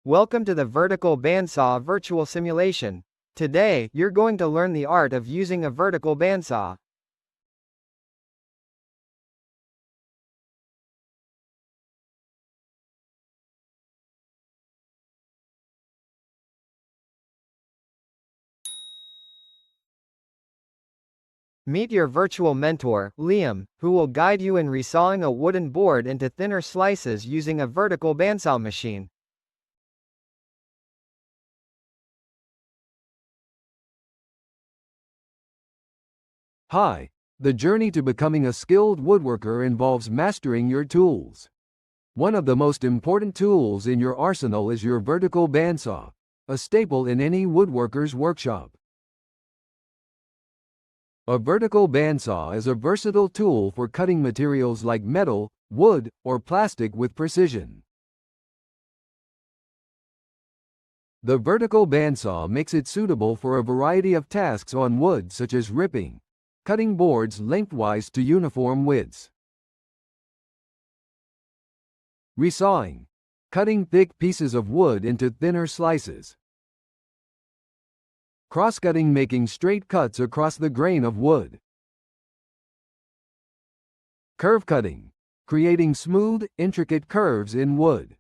Welcome to the Vertical Bandsaw virtual simulation. Today, you're going to learn the art of using a vertical bandsaw. Meet your virtual mentor, Liam, who will guide you in resawing a wooden board into thinner slices using a vertical bandsaw machine. Hi, the journey to becoming a skilled woodworker involves mastering your tools. One of the most important tools in your arsenal is your vertical bandsaw, a staple in any woodworker's workshop. A vertical bandsaw is a versatile tool for cutting materials like metal, wood, or plastic with precision. The vertical bandsaw makes it suitable for a variety of tasks on wood, such as ripping, cutting boards lengthwise to uniform widths, resawing, cutting thick pieces of wood into thinner slices, cross-cutting, making straight cuts across the grain of wood, curve cutting, creating smooth, intricate curves in wood,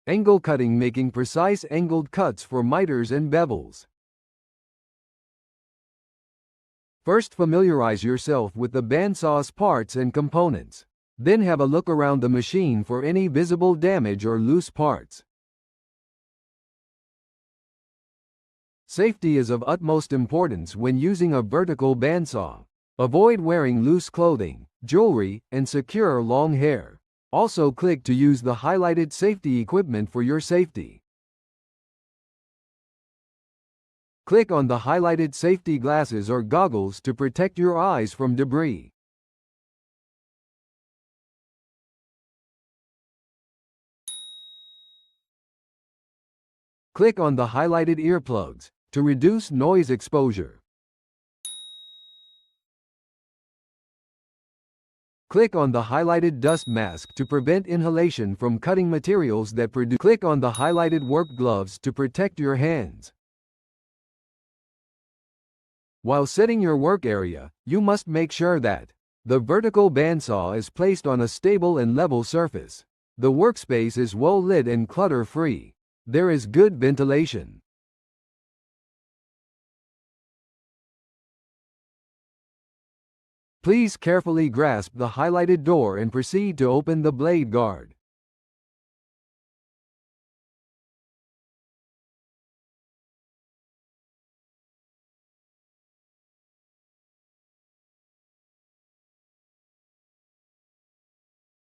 angle cutting, making precise angled cuts for miters and bevels. First, familiarize yourself with the bandsaw's parts and components. Then have a look around the machine for any visible damage or loose parts. Safety is of utmost importance when using a vertical bandsaw. Avoid wearing loose clothing, jewelry, and secure long hair. Also, click to use the highlighted safety equipment for your safety. Click on the highlighted safety glasses or goggles to protect your eyes from debris. Click on the highlighted earplugs to reduce noise exposure. Click on the highlighted dust mask to prevent inhalation from cutting materials that produce. Click on the highlighted work gloves to protect your hands. While setting your work area, you must make sure that the vertical bandsaw is placed on a stable and level surface. The workspace is well lit and clutter-free. There is good ventilation. Please carefully grasp the highlighted door and proceed to open the blade guard.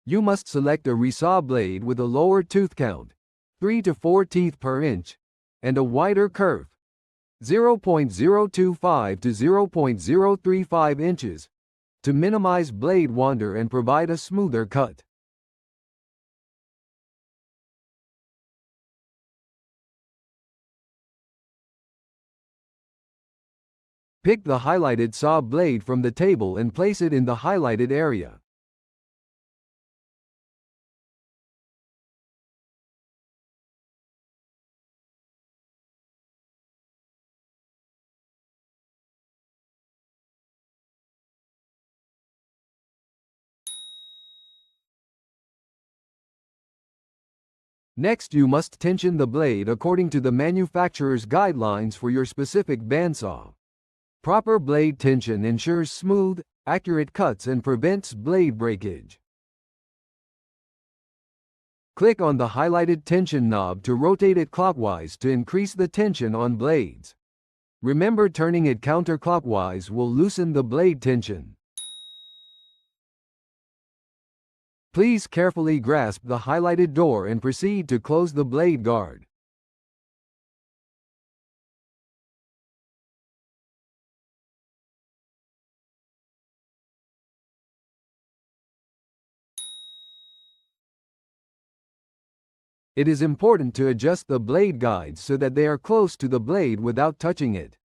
You must select a resaw blade with a lower tooth count, 3 to 4 teeth per inch, and a wider kerf, 0.025 to 0.035 inches, to minimize blade wander and provide a smoother cut. Pick the highlighted saw blade from the table and place it in the highlighted area. Next, you must tension the blade according to the manufacturer's guidelines for your specific bandsaw. Proper blade tension ensures smooth, accurate cuts and prevents blade breakage. Click on the highlighted tension knob to rotate it clockwise to increase the tension on blades. Remember, turning it counterclockwise will loosen the blade tension. Please carefully grasp the highlighted door and proceed to close the blade guard. It is important to adjust the blade guides so that they are close to the blade without touching it.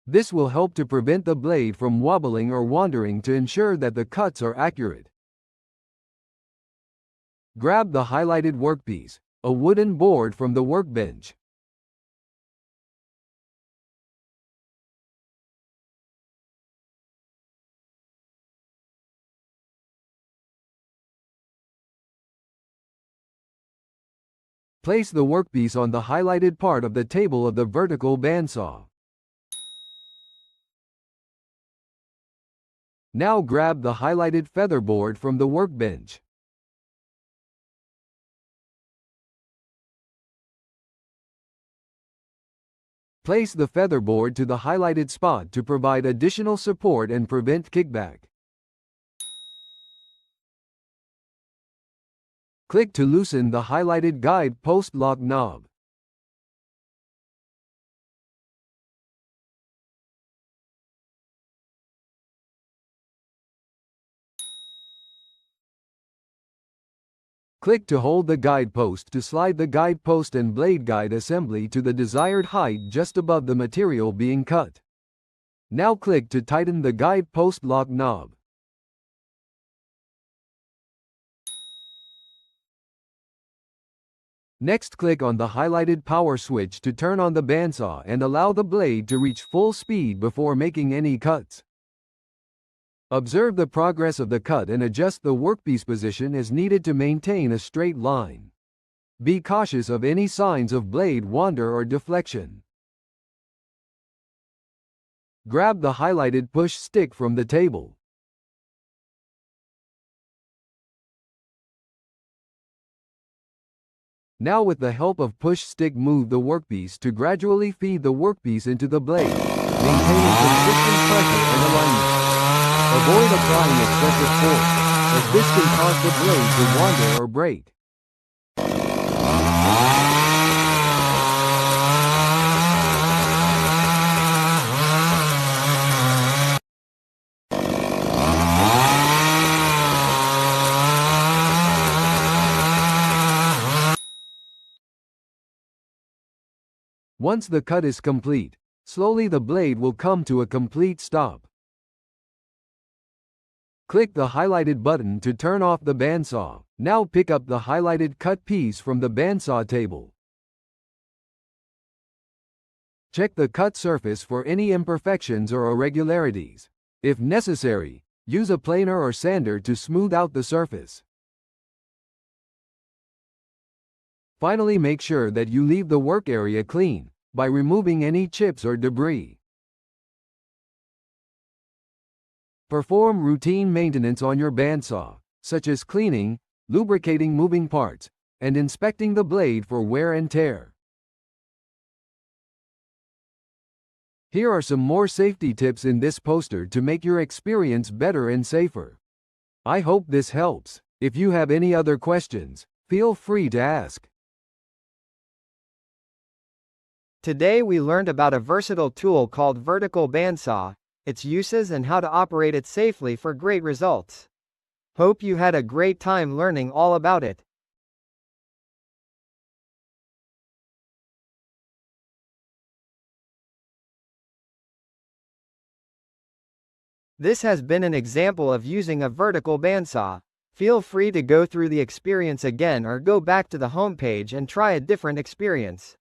This will help to prevent the blade from wobbling or wandering to ensure that the cuts are accurate. Grab the highlighted workpiece, a wooden board from the workbench. Place the workpiece on the highlighted part of the table of the vertical bandsaw. Now grab the highlighted feather board from the workbench. Place the feather board to the highlighted spot to provide additional support and prevent kickback. Click to loosen the highlighted guide post lock knob. Click to hold the guide post to slide the guide post and blade guide assembly to the desired height just above the material being cut. Now click to tighten the guide post lock knob. Next, click on the highlighted power switch to turn on the bandsaw and allow the blade to reach full speed before making any cuts. Observe the progress of the cut and adjust the workpiece position as needed to maintain a straight line. Be cautious of any signs of blade wander or deflection. Grab the highlighted push stick from the table. Now, with the help of push stick, move the workpiece to gradually feed the workpiece into the blade, maintaining consistent pressure and alignment. Avoid applying excessive force, as this can cause the blade to wander or break. Once the cut is complete, slowly the blade will come to a complete stop. Click the highlighted button to turn off the bandsaw. Now pick up the highlighted cut piece from the bandsaw table. Check the cut surface for any imperfections or irregularities. If necessary, use a planer or sander to smooth out the surface. Finally, make sure that you leave the work area clean by removing any chips or debris. Perform routine maintenance on your bandsaw, such as cleaning, lubricating moving parts, and inspecting the blade for wear and tear. Here are some more safety tips in this poster to make your experience better and safer. I hope this helps. If you have any other questions, feel free to ask. Today we learned about a versatile tool called vertical bandsaw, its uses and how to operate it safely for great results. Hope you had a great time learning all about it. This has been an example of using a vertical bandsaw. Feel free to go through the experience again or go back to the homepage and try a different experience.